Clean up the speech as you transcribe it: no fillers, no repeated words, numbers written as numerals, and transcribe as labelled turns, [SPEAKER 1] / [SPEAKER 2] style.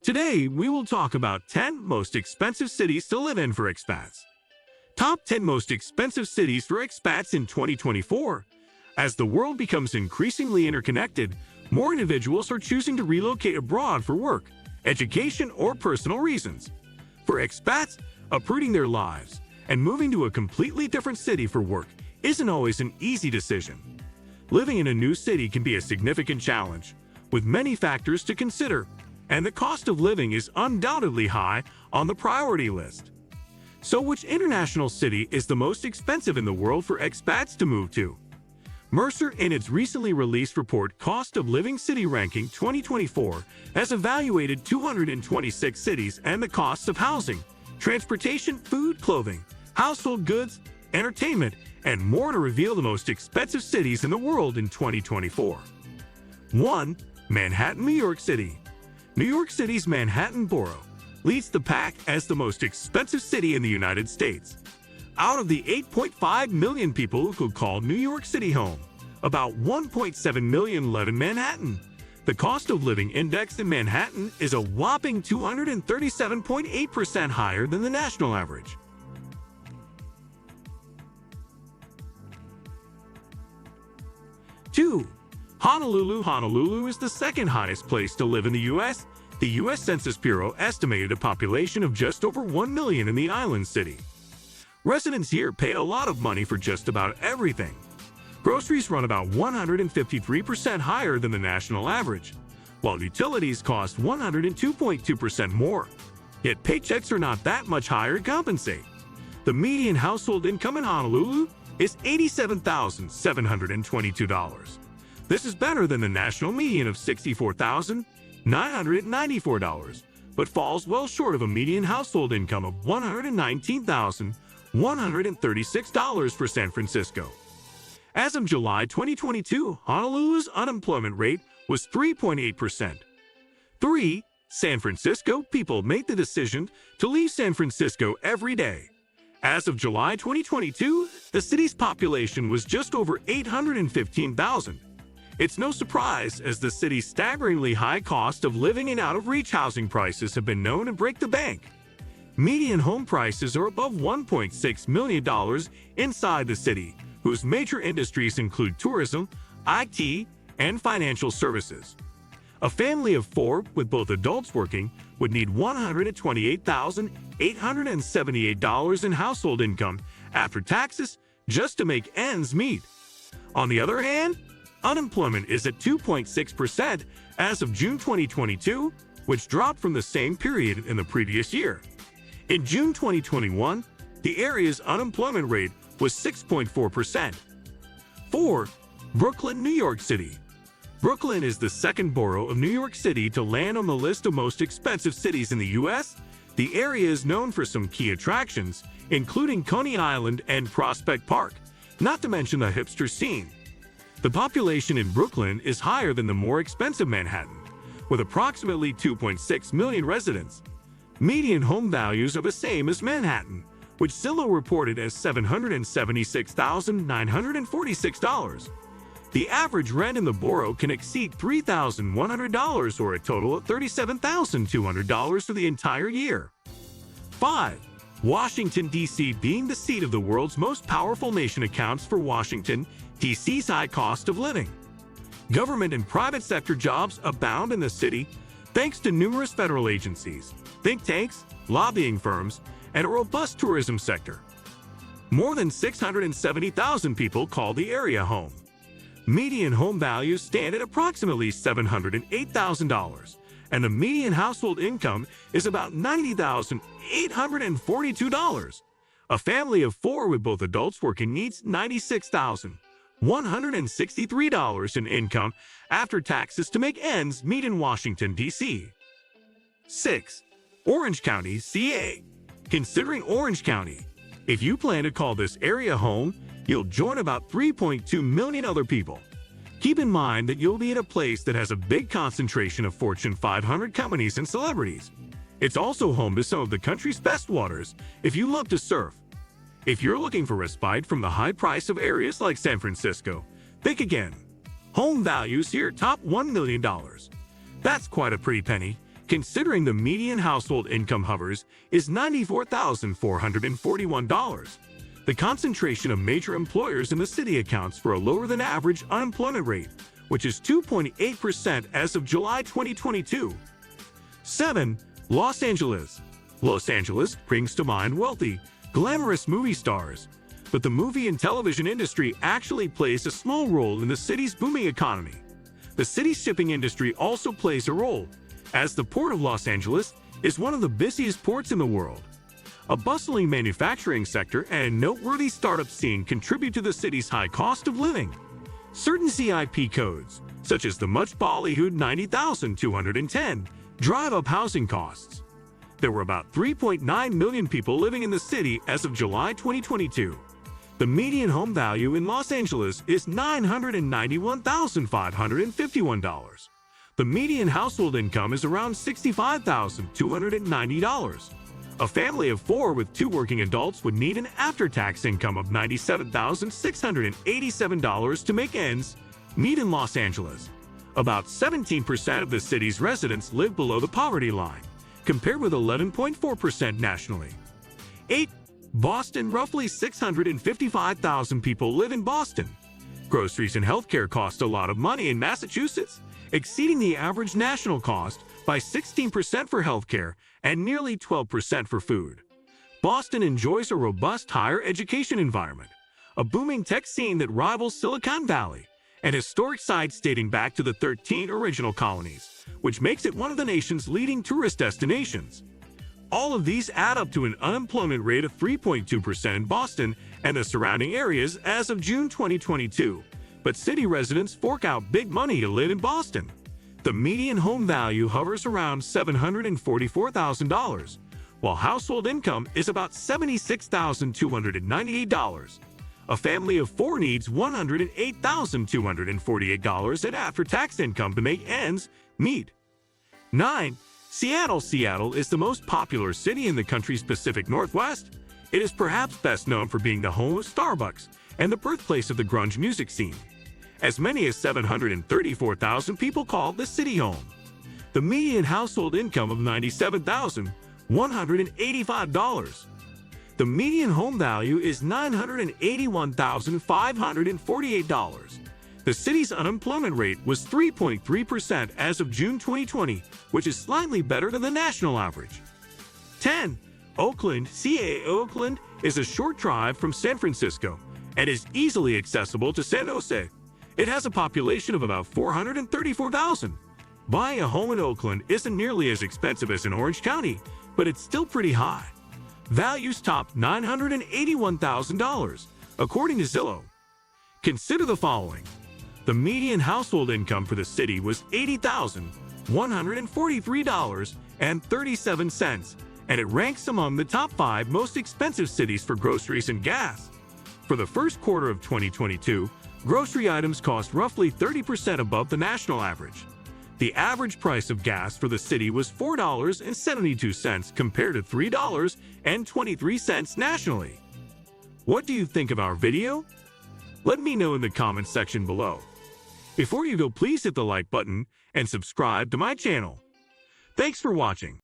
[SPEAKER 1] Today, we will talk about 10 most expensive cities to live in for expats. Top 10 most expensive cities for expats in 2024. As the world becomes increasingly interconnected, more individuals are choosing to relocate abroad for work, education, or personal reasons. For expats, uprooting their lives and moving to a completely different city for work isn't always an easy decision. Living in a new city can be a significant challenge, with many factors to consider, and the cost of living is undoubtedly high on the priority list. So which international city is the most expensive in the world for expats to move to? Mercer, in its recently released report Cost of Living City Ranking 2024, has evaluated 226 cities and the costs of housing, transportation, food, clothing, household goods, entertainment, and more to reveal the most expensive cities in the world in 2024. 1. Manhattan, New York City. New York City's Manhattan borough leads the pack as the most expensive city in the United States. Out of the 8.5 million people who call New York City home, about 1.7 million live in Manhattan. The cost of living index in Manhattan is a whopping 237.8% higher than the national average. 2. Honolulu. Honolulu is the second highest place to live in the U.S. The U.S. Census Bureau estimated a population of just over 1 million in the island city. Residents here pay a lot of money for just about everything. Groceries run about 153% higher than the national average, while utilities cost 102.2% more. Yet paychecks are not that much higher to compensate. The median household income in Honolulu is $87,722. This is better than the national median of $64,994, but falls well short of a median household income of $119,136 for San Francisco. As of July 2022, Honolulu's unemployment rate was 3.8%. 3. San Francisco. People make the decision to leave San Francisco every day. As of July 2022, the city's population was just over 815,000. It's no surprise, as the city's staggeringly high cost of living and out-of-reach housing prices have been known to break the bank. Median home prices are above $1.6 million inside the city, whose major industries include tourism, IT, and financial services. A family of 4, with both adults working, would need $128,878 in household income after taxes just to make ends meet. On the other hand, unemployment is at 2.6% as of June 2022, which dropped from the same period in the previous year. In June 2021, the area's unemployment rate was 6.4%. 4. Brooklyn, New York City. Brooklyn is the second borough of New York City to land on the list of most expensive cities in the U.S. The area is known for some key attractions, including Coney Island and Prospect Park, not to mention the hipster scene. The population in Brooklyn is higher than the more expensive Manhattan, with approximately 2.6 million residents. Median home values are the same as Manhattan, which Zillow reported as $776,946. The average rent in the borough can exceed $3,100, or a total of $37,200 for the entire year. 5. Washington, D.C. Being the seat of the world's most powerful nation accounts for Washington, D.C.'s high cost of living. Government and private sector jobs abound in the city thanks to numerous federal agencies, think tanks, lobbying firms, and a robust tourism sector. More than 670,000 people call the area home. Median home values stand at approximately $708,000, and the median household income is about $90,842. A family of 4 with both adults working needs $96,163 in income after taxes to make ends meet in Washington, D.C. 6. Orange County, CA. Considering Orange County, if you plan to call this area home, you'll join about 3.2 million other people. Keep in mind that you'll be at a place that has a big concentration of Fortune 500 companies and celebrities. It's also home to some of the country's best waters if you love to surf. If you're looking for respite from the high price of areas like San Francisco, think again. Home values here top $1 million. That's quite a pretty penny, considering the median household income hovers is $94,441. The concentration of major employers in the city accounts for a lower-than-average unemployment rate, which is 2.8% as of July 2022. 7. Los Angeles. Los Angeles brings to mind wealthy, glamorous movie stars, but the movie and television industry actually plays a small role in the city's booming economy. The city's shipping industry also plays a role, as the Port of Los Angeles is one of the busiest ports in the world. A bustling manufacturing sector and a noteworthy startup scene contribute to the city's high cost of living. Certain CIP codes, such as the much ballyhooed 90,210, drive up housing costs. There were about 3.9 million people living in the city as of July 2022. The median home value in Los Angeles is $991,551. The median household income is around $65,290. A family of 4 with 2 working adults would need an after-tax income of $97,687 to make ends meet in Los Angeles. About 17% of the city's residents live below the poverty line, compared with 11.4% nationally. 8. Boston. Roughly 655,000 people live in Boston. Groceries and healthcare cost a lot of money in Massachusetts, exceeding the average national cost by 16% for healthcare and nearly 12% for food. Boston enjoys a robust higher education environment, a booming tech scene that rivals Silicon Valley, and historic sites dating back to the 13 original colonies, which makes it one of the nation's leading tourist destinations. All of these add up to an unemployment rate of 3.2% in Boston and the surrounding areas as of June 2022, but city residents fork out big money to live in Boston. The median home value hovers around $744,000, while household income is about $76,298. A family of 4 needs $108,248 in after-tax income to make ends meet. 9. Seattle. Seattle is the most popular city in the country's Pacific Northwest. It is perhaps best known for being the home of Starbucks and the birthplace of the grunge music scene. As many as 734,000 people call the city home. The median household income of $97,185. The median home value is $981,548. The city's unemployment rate was 3.3% as of June 2020, which is slightly better than the national average. 10. Oakland. Oakland is a short drive from San Francisco and is easily accessible to San Jose. It has a population of about 434,000. Buying a home in Oakland isn't nearly as expensive as in Orange County, but it's still pretty high. Values top $981,000, according to Zillow. Consider the following. The median household income for the city was $80,143.37, and it ranks among the top 5 most expensive cities for groceries and gas. For the first quarter of 2022, grocery items cost roughly 30% above the national average. The average price of gas for the city was $4.72 compared to $3.23 nationally. What do you think of our video? Let me know in the comments section below. Before you go, please hit the like button and subscribe to my channel. Thanks for watching.